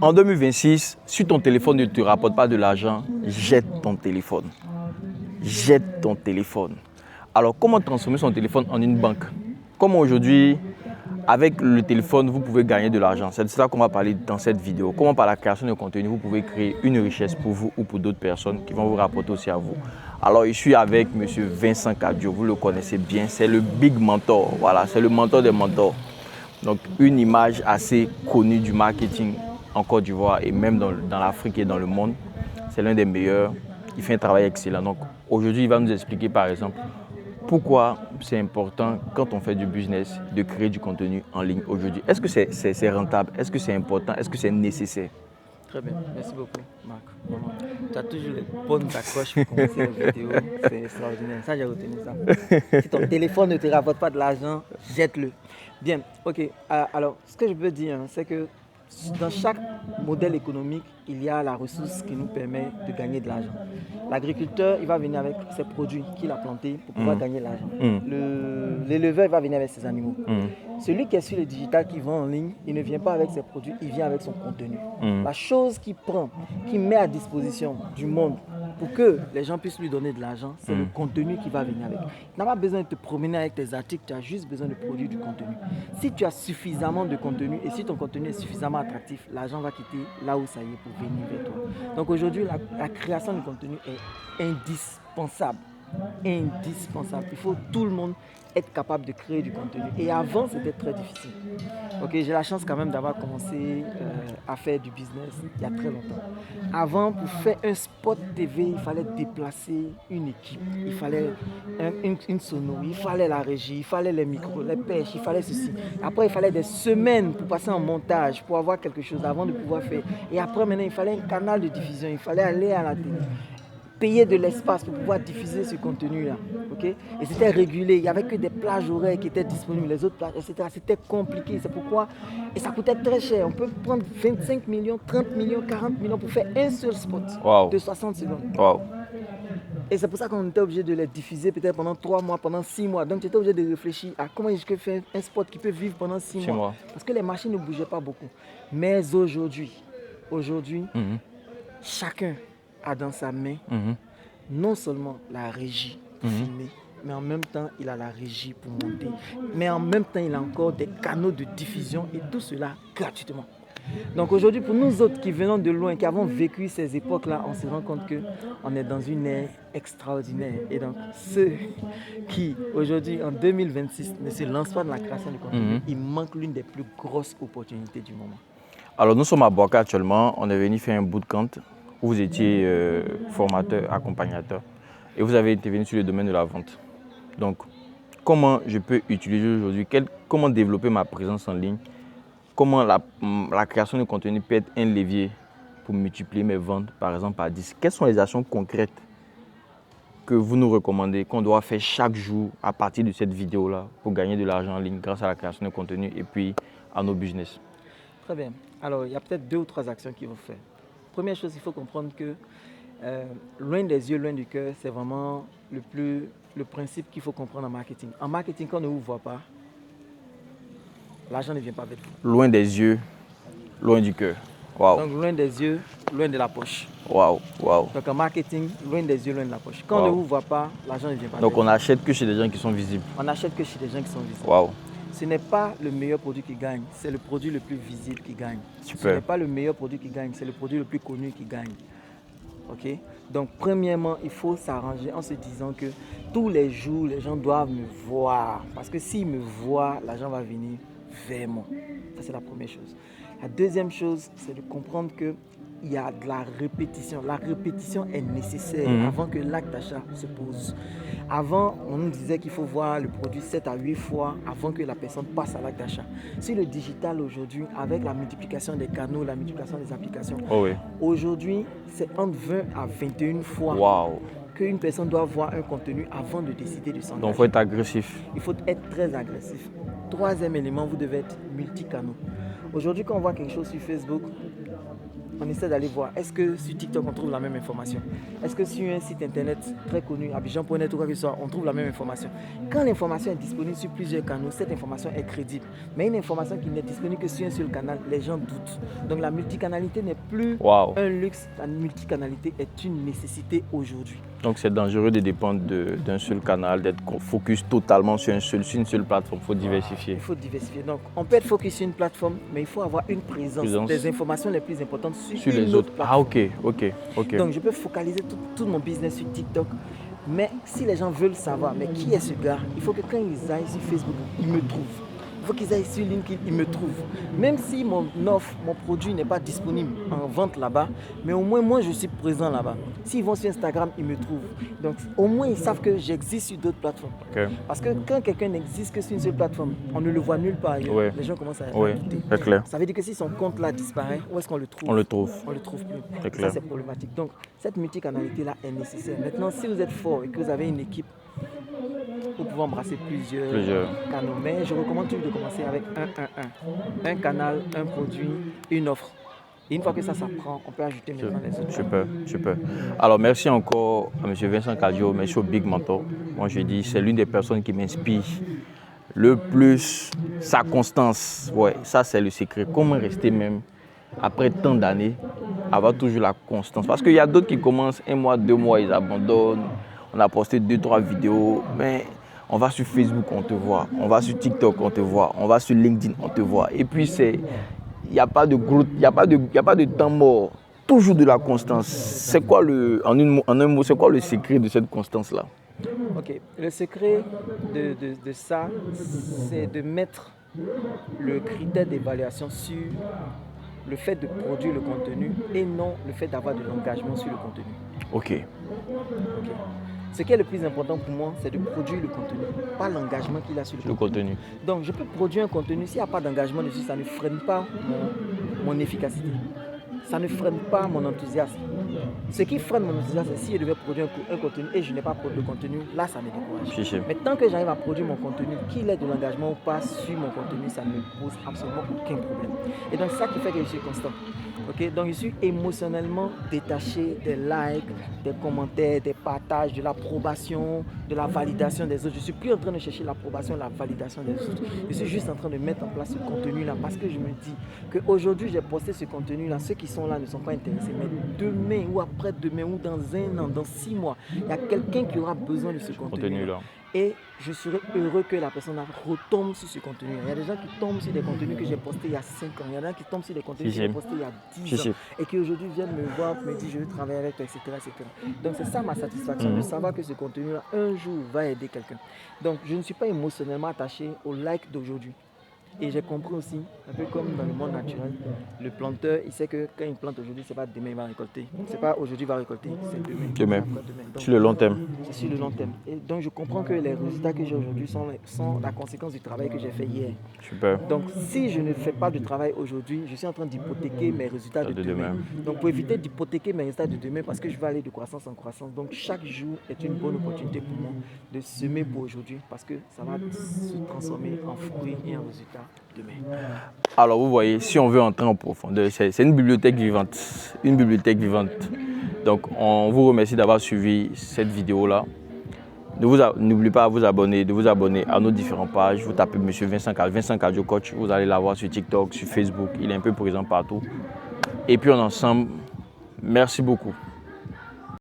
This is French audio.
En 2026, si ton téléphone ne te rapporte pas de l'argent, jette ton téléphone. Jette ton téléphone. Alors, comment transformer son téléphone en une banque? Comment aujourd'hui, avec le téléphone, vous pouvez gagner de l'argent? C'est de cela qu'on va parler dans cette vidéo. Comment par la création de contenu, vous pouvez créer une richesse pour vous ou pour d'autres personnes qui vont vous rapporter aussi à vous. Alors, je suis avec M. Vincent Cadio, vous le connaissez bien, c'est le Big Mentor. Voilà, c'est le mentor des mentors. Donc, une image assez connue du marketing en Côte d'Ivoire et même dans l'Afrique et dans le monde. C'est l'un des meilleurs. Il fait un travail excellent. Donc, aujourd'hui, il va nous expliquer, par exemple, pourquoi c'est important, quand on fait du business, de créer du contenu en ligne aujourd'hui. Est-ce que c'est rentable? Est-ce que c'est important? Est-ce que c'est nécessaire? Très bien, merci beaucoup, Marc. Vraiment. Tu as toujours les bonnes accroches pour commencer une vidéo, c'est extraordinaire. Ça, j'ai retenu ça. Si ton téléphone ne te rapporte pas de l'argent, jette-le. Bien, ok. Alors, ce que je veux dire, c'est que dans chaque modèle économique, il y a la ressource qui nous permet de gagner de l'argent. L'agriculteur, il va venir avec ses produits qu'il a plantés pour pouvoir gagner de l'argent. L'éleveur, il va venir avec ses animaux. Celui qui est sur le digital, qui vend en ligne, il ne vient pas avec ses produits, il vient avec son contenu. La chose qu'il prend, qu'il met à disposition du monde pour que les gens puissent lui donner de l'argent, c'est le contenu qui va venir avec. Tu n'as pas besoin de te promener avec tes articles, tu as juste besoin de produire du contenu. Si tu as suffisamment de contenu et si ton contenu est suffisamment attractif, l'argent va quitter là où ça y est pour venir vers toi. Donc aujourd'hui, la création de contenu est indispensable. Indispensable. Il faut tout le monde être capable de créer du contenu. Et avant, c'était très difficile. Ok, j'ai la chance quand même d'avoir commencé à faire du business il y a très longtemps. Avant, pour faire un spot TV, il fallait déplacer une équipe. Il fallait une sono, il fallait la régie, il fallait les micros, les pêches, il fallait ceci. Après, il fallait des semaines pour passer en montage, pour avoir quelque chose avant de pouvoir faire. Et après, maintenant, il fallait un canal de diffusion, il fallait aller à la télé. Payer de l'espace pour pouvoir diffuser ce contenu-là. Okay? Et c'était régulé. Il n'y avait que des plages horaires qui étaient disponibles, les autres plages, etc. C'était compliqué. C'est pourquoi. Et ça coûtait très cher. On peut prendre 25 millions, 30 millions, 40 millions pour faire un seul spot de 60 secondes. Wow. Et c'est pour ça qu'on était obligé de les diffuser peut-être pendant 3 mois, pendant 6 mois. Donc tu étais obligé de réfléchir à comment je peux faire un spot qui peut vivre pendant 6 mois. Parce que les machines ne bougeaient pas beaucoup. Mais aujourd'hui, chacun a dans sa main non seulement la régie pour filmer, mais en même temps, il a la régie pour monter. Mais en même temps, il a encore des canaux de diffusion et tout cela gratuitement. Donc aujourd'hui, pour nous autres qui venons de loin, qui avons vécu ces époques-là, on se rend compte qu'on est dans une ère extraordinaire. Et donc, ceux qui, aujourd'hui, en 2026, ne se lancent pas dans la création de contenu, il manque l'une des plus grosses opportunités du moment. Alors, nous sommes à Boaka actuellement. On est venu faire un bootcamp où vous étiez formateur, accompagnateur, et vous avez été venu sur le domaine de la vente. Donc, comment je peux utiliser aujourd'hui, comment développer ma présence en ligne, comment la création de contenu peut être un levier pour multiplier mes ventes, par exemple, par 10. Quelles sont les actions concrètes que vous nous recommandez, qu'on doit faire chaque jour à partir de cette vidéo-là pour gagner de l'argent en ligne grâce à la création de contenu et puis à nos business? Très bien. Alors, il y a peut-être 2 ou 3 actions qu'il faut faire. Première chose, il faut comprendre que loin des yeux, loin du cœur, c'est vraiment le principe qu'il faut comprendre en marketing. En marketing, quand on ne vous voit pas, l'argent ne vient pas avec vous. Loin des yeux, loin du cœur. Wow. Donc, loin des yeux, loin de la poche. Wow, wow. Donc, en marketing, loin des yeux, loin de la poche. Quand on ne vous voit pas, l'argent ne vient pas. Donc, on n'achète que chez des gens qui sont visibles. On n'achète que chez des gens qui sont visibles. Wow. Ce n'est pas le meilleur produit qui gagne, c'est le produit le plus visible qui gagne. Super. Ce n'est pas le meilleur produit qui gagne, c'est le produit le plus connu qui gagne. Ok? Donc, premièrement, il faut s'arranger en se disant que tous les jours, les gens doivent me voir. Parce que s'ils me voient, l'argent va venir vers moi. Ça, c'est la première chose. La deuxième chose, c'est de comprendre qu'il y a de la répétition. La répétition est nécessaire avant que l'acte d'achat se pose. Avant, on nous disait qu'il faut voir le produit 7 à 8 fois avant que la personne passe à l'acte d'achat. Sur le digital aujourd'hui, avec la multiplication des canaux, la multiplication des applications, aujourd'hui, c'est entre 20 à 21 fois qu'une personne doit voir un contenu avant de décider de s'engager. Donc, il faut être agressif. Il faut être très agressif. Troisième élément, vous devez être multicanaux. Aujourd'hui, quand on voit quelque chose sur Facebook, on essaie d'aller voir, est-ce que sur TikTok on trouve la même information? Est-ce que sur un site internet très connu, Abidjan.net ou quoi que ce soit, on trouve la même information? Quand l'information est disponible sur plusieurs canaux, cette information est crédible. Mais une information qui n'est disponible que sur un seul canal, les gens doutent. Donc la multicanalité n'est plus un luxe, la multicanalité est une nécessité aujourd'hui. Donc c'est dangereux de dépendre d'un seul canal, d'être focus totalement sur une seule plateforme. Il faut diversifier. Il faut diversifier. Donc on peut être focus sur une plateforme, mais il faut avoir une présence des informations les plus importantes sur les autres plateformes. Ok. Donc je peux focaliser tout mon business sur TikTok. Mais si les gens veulent savoir, mais qui est ce gars? Il faut que quand ils aillent sur Facebook, ils me trouvent. Il faut qu'ils aillent sur LinkedIn, ils me trouvent. Même si mon offre, mon produit n'est pas disponible en vente là-bas, mais au moins moi je suis présent là-bas. S'ils vont sur Instagram, ils me trouvent. Donc au moins ils savent que j'existe sur d'autres plateformes. Parce que quand quelqu'un n'existe que sur une seule plateforme, on ne le voit nulle part ailleurs. Les gens commencent à douter. C'est clair. Ça veut dire que si son compte là disparaît, où est-ce qu'on le trouve? On le trouve. On le trouve plus. C'est clair. Ça c'est problématique. Donc cette multicanalité là est nécessaire. Maintenant, si vous êtes fort et que vous avez une équipe, vous pouvez embrasser plusieurs canaux. Mais je recommande toujours de commencer avec un canal, un produit, une offre. Et une fois que ça prend, on peut ajouter maintenant les autres. Super. Alors merci encore à M. Vincent Cadio, merci au Big Mentor. Moi je dis, c'est l'une des personnes qui m'inspire le plus. Sa constance, ça c'est le secret. Comment rester même après tant d'années, avoir toujours la constance. Parce qu'il y a d'autres qui commencent 1 mois, 2 mois, ils abandonnent. On a posté 2-3 vidéos, mais on va sur Facebook, on te voit. On va sur TikTok, on te voit. On va sur LinkedIn, on te voit. Et puis, il n'y a pas de temps mort. Toujours de la constance. C'est quoi, en un mot, c'est quoi le secret de cette constance-là? Ok, le secret de ça, c'est de mettre le critère d'évaluation sur le fait de produire le contenu et non le fait d'avoir de l'engagement sur le contenu. Ok. Ce qui est le plus important pour moi, c'est de produire le contenu, pas l'engagement qu'il a sur le contenu. Donc, je peux produire un contenu, s'il n'y a pas d'engagement dessus, ça ne freine pas mon efficacité. Ça ne freine pas mon enthousiasme. Ce qui freine mon enthousiasme, c'est si je devais produire un contenu et je n'ai pas produit le contenu, là, ça me décourage. Mais tant que j'arrive à produire mon contenu, qu'il ait de l'engagement ou pas sur mon contenu, ça ne me pose absolument aucun problème. Et donc, c'est ça qui fait que je suis constant. Donc, je suis émotionnellement détaché des likes, des commentaires, des partages, de l'approbation, de la validation des autres. Je ne suis plus en train de chercher l'approbation, la validation des autres. Je suis juste en train de mettre en place ce contenu-là parce que je me dis qu'aujourd'hui, j'ai posté ce contenu-là. Ceux qui sont là ne sont pas intéressés. Mais demain ou après-demain ou dans 1 an, dans 6 mois, il y a quelqu'un qui aura besoin de ce contenu-là. Et je serais heureux que la personne retombe sur ce contenu. Il y a des gens qui tombent sur des contenus que j'ai postés il y a 5 ans. Il y en a qui tombent sur des contenus que j'ai postés il y a 10 ans. Et qui aujourd'hui viennent me voir, me disent je veux travailler avec toi, etc. Donc c'est ça ma satisfaction, de savoir que ce contenu-là, un jour, va aider quelqu'un. Donc je ne suis pas émotionnellement attaché au like d'aujourd'hui. Et j'ai compris aussi, un peu comme dans le monde naturel, le planteur, il sait que quand il plante aujourd'hui, c'est pas demain il va récolter. C'est pas aujourd'hui il va récolter, c'est demain. Donc, sur le long terme. C'est sur le long terme. Et donc je comprends que les résultats que j'ai aujourd'hui sont la conséquence du travail que j'ai fait hier. Super. Donc si je ne fais pas de travail aujourd'hui, je suis en train d'hypothéquer mes résultats de demain. Donc pour éviter d'hypothéquer mes résultats de demain, parce que je vais aller de croissance en croissance, donc chaque jour est une bonne opportunité pour moi de semer pour aujourd'hui, parce que ça va se transformer en fruits et en résultats demain. Alors vous voyez, si on veut entrer en profondeur, c'est une bibliothèque vivante. Une bibliothèque vivante. Donc on vous remercie d'avoir suivi cette vidéo-là. N'oubliez pas de vous abonner à nos différentes pages. Vous tapez M. Vincent Cadio Coach, vous allez l'avoir sur TikTok, sur Facebook. Il est un peu présent partout. Et puis on est ensemble. Merci beaucoup.